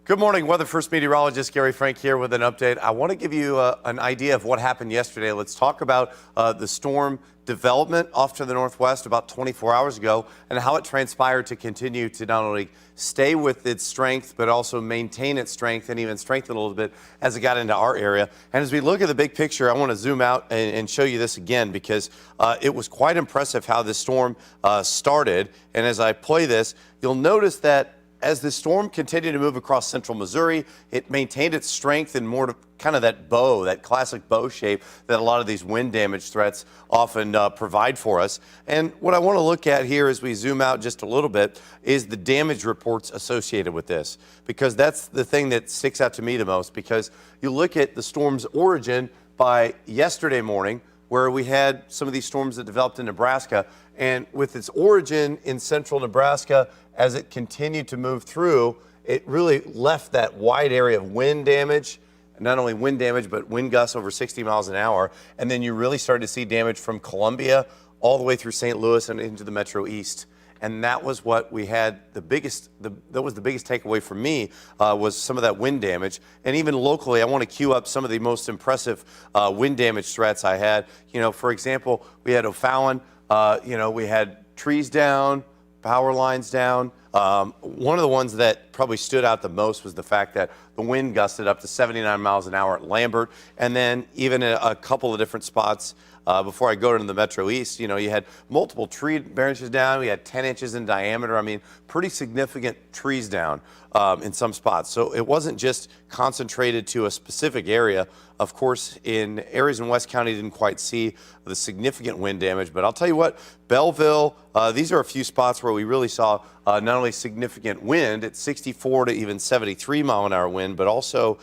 Good morning, Weather First meteorologist Gary Frank here with an update. I want to give you an idea of what happened yesterday. Let's talk about the storm development off to the northwest about 24 hours ago and how it transpired to continue to not only stay with its strength, but also maintain its strength and even strengthen a little bit as it got into our area. And as we look at the big picture, I want to zoom out and show you this again because it was quite impressive how this storm started. And as I play this, you'll notice that as the storm continued to move across central Missouri, it maintained its strength in more kind of that bow, that classic bow shape that a lot of these wind damage threats often provide for us. And what I want to look at here as we zoom out just a little bit is the damage reports associated with this, because that's the thing that sticks out to me the most, because you look at the storm's origin by yesterday morning, where we had some of these storms that developed in Nebraska, and with its origin in central Nebraska, as it continued to move through, it really left that wide area of wind damage, not only wind damage, but wind gusts over 60 miles an hour. And then you really started to see damage from Columbia all the way through St. Louis and into the Metro East. And that was what we had that was the biggest takeaway for me, was some of that wind damage. And even locally, I want to cue up some of the most impressive wind damage threats I had. You know, for example, we had O'Fallon, we had trees down, power lines down. One of the ones that probably stood out the most was the fact that the wind gusted up to 79 miles an hour at Lambert. And then even a couple of different spots before I go to the Metro East, you had multiple tree branches down. We had 10 inches in diameter. I mean, pretty significant trees down in some spots. So it wasn't just concentrated to a specific area. Of course, in areas in West County, didn't quite see the significant wind damage. But I'll tell you what, Belleville, these are a few spots where we really saw not only significant wind at 64 to even 73 mile an hour wind, but also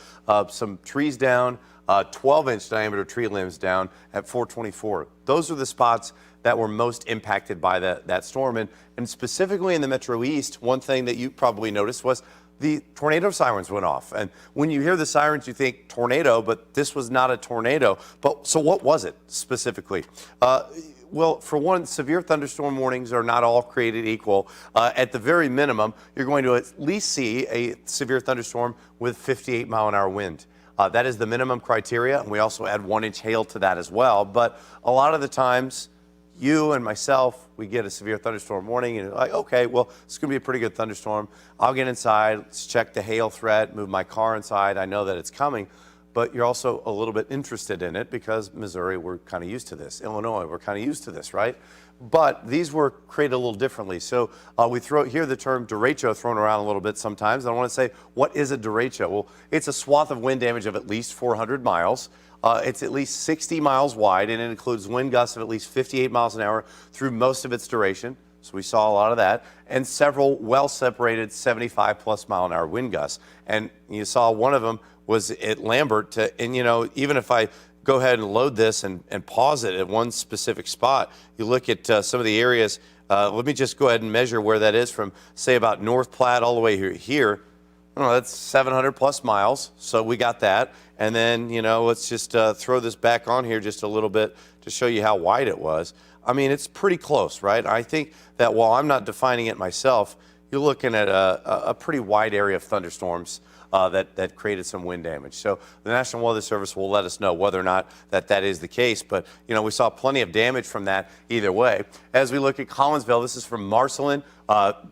some trees down, 12-inch diameter tree limbs down at 424. Those are the spots that were most impacted by that storm. And specifically in the Metro East, one thing that you probably noticed was the tornado sirens went off. And when you hear the sirens, you think tornado, but this was not a tornado. But so what was it specifically? Well, for one, severe thunderstorm warnings are not all created equal. At the very minimum, you're going to at least see a severe thunderstorm with 58 mile an hour wind. That is the minimum criteria, and we also add 1-inch hail to that as well. But a lot of the times, you and myself, we get a severe thunderstorm warning, and you're like, okay, well, it's going to be a pretty good thunderstorm. I'll get inside, let's check the hail threat, move my car inside. I know that it's coming. But you're also a little bit interested in it because Missouri, we're kind of used to this. Illinois, we're kind of used to this, right? But these were created a little differently. So we hear the term derecho thrown around a little bit sometimes. I want to say, what is a derecho? Well, it's a swath of wind damage of at least 400 miles. It's at least 60 miles wide, and it includes wind gusts of at least 58 miles an hour through most of its duration. So we saw a lot of that, and several well-separated 75-plus mile an hour wind gusts. And you saw one of them was at Lambert. And even if I go ahead and load this and pause it at one specific spot, you look at some of the areas. Let me just go ahead and measure where that is from, say, about North Platte all the way here. I don't know, that's 700-plus miles, so we got that. And then, let's just throw this back on here just a little bit to show you how wide it was. I mean, it's pretty close, right? I think that while I'm not defining it myself, you're looking at a pretty wide area of thunderstorms that created some wind damage. So the National Weather Service will let us know whether or not that is the case. But, we saw plenty of damage from that either way. As we look at Collinsville, this is from Marceline.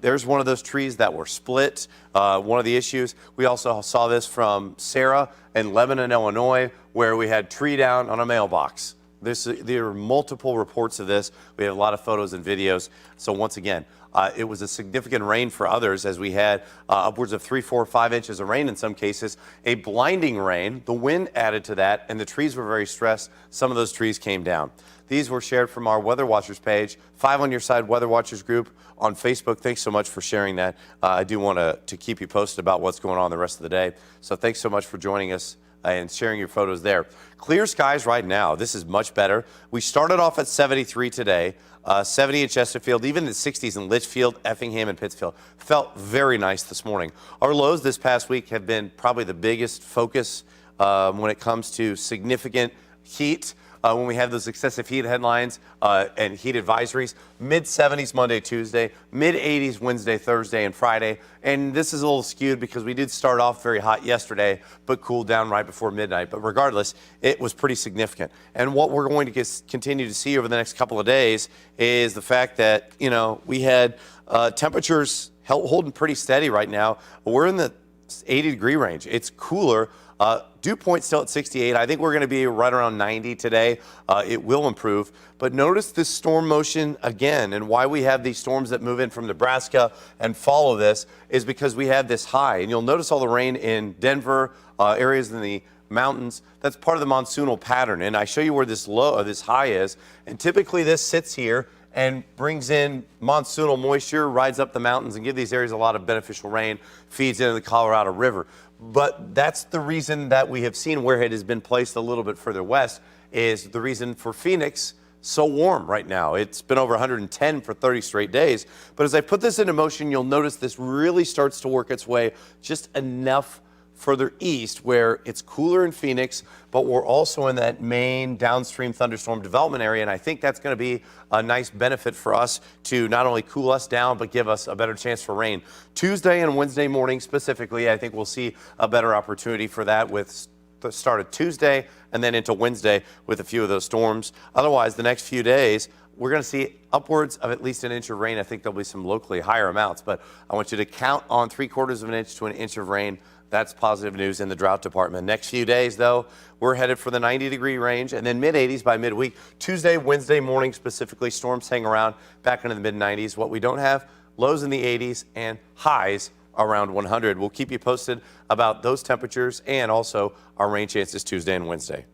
There's one of those trees that were split. One of the issues. We also saw this from Sarah in Lebanon, Illinois, where we had tree down on a mailbox. There are multiple reports of this. We have a lot of photos and videos. So once again, it was a significant rain for others as we had upwards of 3, 4, 5 inches of rain in some cases. A blinding rain, the wind added to that, and the trees were very stressed. Some of those trees came down. These were shared from our Weather Watchers page, 5 on Your Side Weather Watchers group on Facebook. Thanks so much for sharing that. I do want to keep you posted about what's going on the rest of the day. So thanks so much for joining us and sharing your photos there. Clear skies right now. This is much better. We started off at 73 today, 70 in Chesterfield, even the 60s in Litchfield, Effingham, and Pittsfield. Felt very nice this morning. Our lows this past week have been probably the biggest focus when it comes to significant heat. when we have those excessive heat headlines and heat advisories. Mid-70s Monday, Tuesday, mid-80s Wednesday, Thursday, and Friday. And this is a little skewed because we did start off very hot yesterday, but cooled down right before midnight. But regardless, it was pretty significant. And what we're going to continue to see over the next couple of days is the fact that, we had temperatures holding pretty steady right now. We're in the 80-degree range. It's cooler. Dew point still at 68. I think we're going to be right around 90 today. It will improve. But notice this storm motion again, and why we have these storms that move in from Nebraska and follow this is because we have this high. And you'll notice all the rain in Denver, areas in the mountains. That's part of the monsoonal pattern. And I show you where this high is. And typically this sits here and brings in monsoonal moisture, rides up the mountains and give these areas a lot of beneficial rain, feeds into the Colorado River. But that's the reason that we have seen where it has been placed a little bit further west is the reason for Phoenix so warm right now. It's been over 110 for 30 straight days. But as I put this into motion, you'll notice this really starts to work its way just enough further east where it's cooler in Phoenix, but we're also in that main downstream thunderstorm development area. And I think that's going to be a nice benefit for us to not only cool us down, but give us a better chance for rain. Tuesday and Wednesday morning specifically, I think we'll see a better opportunity for that with the start of Tuesday and then into Wednesday with a few of those storms. Otherwise, the next few days, we're going to see upwards of at least an inch of rain. I think there'll be some locally higher amounts, but I want you to count on 3/4 of an inch to an inch of rain. That's positive news in the drought department. Next few days, though, we're headed for the 90-degree range and then mid-80s by midweek. Tuesday, Wednesday morning specifically, storms hang around back into the mid-90s. What we don't have, lows in the 80s and highs around 100. We'll keep you posted about those temperatures and also our rain chances Tuesday and Wednesday.